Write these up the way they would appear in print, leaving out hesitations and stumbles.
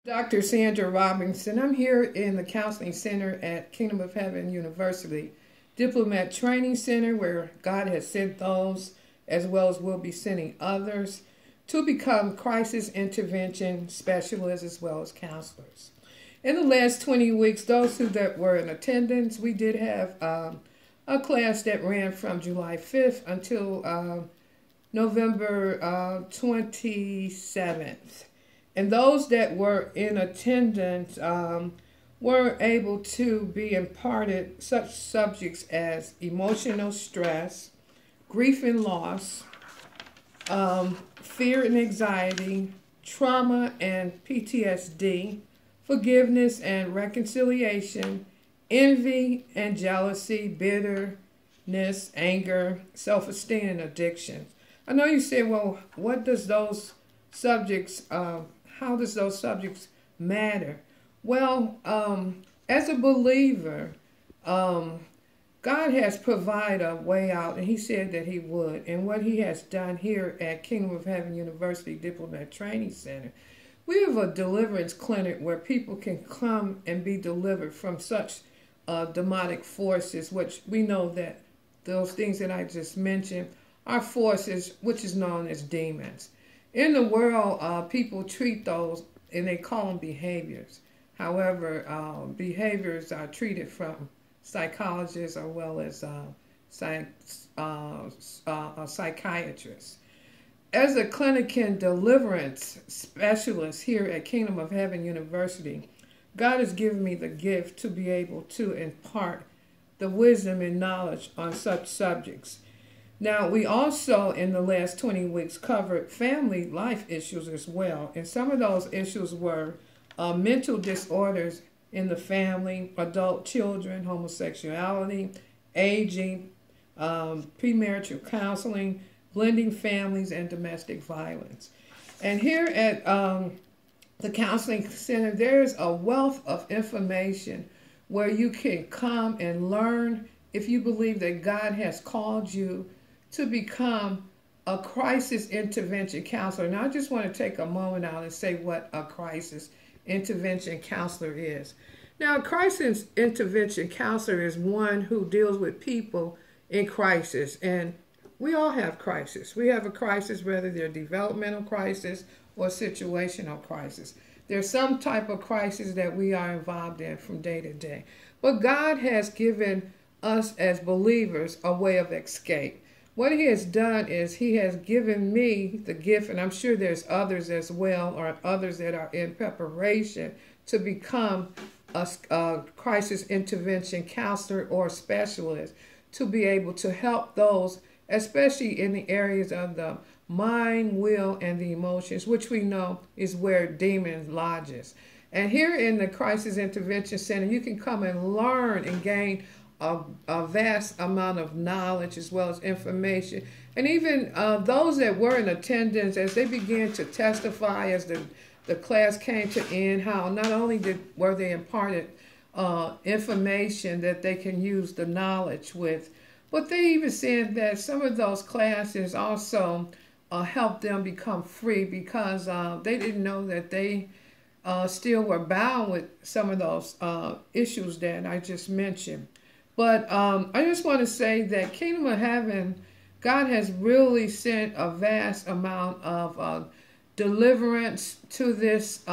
Dr. Sandra Robinson. I'm here in the Counseling Center at Kingdom of Heaven University, Diplomat Training Center, where God has sent those as well as will be sending others to become crisis intervention specialists as well as counselors. In the last 20 weeks, those that were in attendance, we did have a class that ran from July 5th until November 27th. And those that were in attendance were able to be imparted such subjects as emotional stress, grief and loss, fear and anxiety, trauma and PTSD, forgiveness and reconciliation, envy and jealousy, bitterness, anger, self-esteem, and addiction. I know you say, well, what does those subjects, how does those subjects matter? Well, as a believer, God has provided a way out, and he said that he would. And what he has done here at Kingdom of Heaven University Diplomat Training Center, we have a deliverance clinic where people can come and be delivered from such demonic forces, which we know that those things that I just mentioned are forces which is known as demons. In the world, people treat those and they call them behaviors. However, behaviors are treated from psychologists as well as psychiatrists. As a clinic and deliverance specialist here at Kingdom of Heaven University, God has given me the gift to be able to impart the wisdom and knowledge on such subjects. Now, we also, in the last 20 weeks, covered family life issues as well. And some of those issues were mental disorders in the family, adult children, homosexuality, aging, premarital counseling, blending families, and domestic violence. And here at the Counseling Center, there's a wealth of information where you can come and learn if you believe that God has called you to become a crisis intervention counselor. Now, I just want to take a moment out and say what a crisis intervention counselor is. Now, a crisis intervention counselor is one who deals with people in crisis, and we all have crisis. We have a crisis, whether they're developmental crisis or situational crisis. There's some type of crisis that we are involved in from day to day. But God has given us as believers a way of escape. What he has done is he has given me the gift, and I'm sure there's others as well, or others that are in preparation to become a crisis intervention counselor or specialist, to be able to help those, especially in the areas of the mind, will, and the emotions, which we know is where demons lodges. And here in the Crisis Intervention Center, you can come and learn and gain a vast amount of knowledge as well as information. And even those that were in attendance, as they began to testify as the class came to end, how not only were they imparted information that they can use the knowledge with, but they even said that some of those classes also helped them become free, because they didn't know that they still were bound with some of those issues that I just mentioned. But I just want to say that Kingdom of Heaven, God has really sent a vast amount of deliverance to this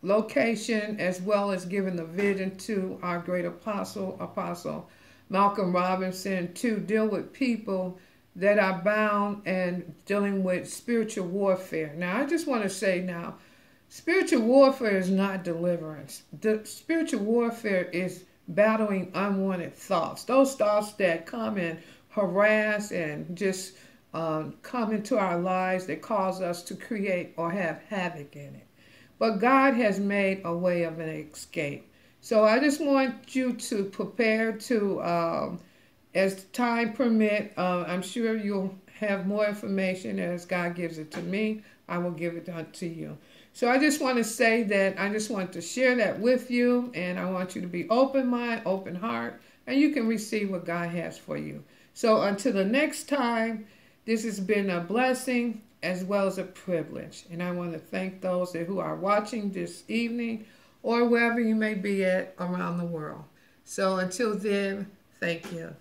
location, as well as giving the vision to our great Apostle Malcolm Robinson, to deal with people that are bound and dealing with spiritual warfare. Now, I just want to say now, spiritual warfare is not deliverance. The spiritual warfare is battling unwanted thoughts. Those thoughts that come and harass and just come into our lives that cause us to create or have havoc in it. But God has made a way of an escape. So I just want you to prepare to, as time permit, I'm sure you'll have more information as God gives it to me. I will give it to you. So I just want to say that I just want to share that with you, and I want you to be open mind, open heart, and you can receive what God has for you. So until the next time, this has been a blessing. as well as a privilege. And I want to thank those who are watching this evening or wherever you may be at around the world. So until then, thank you.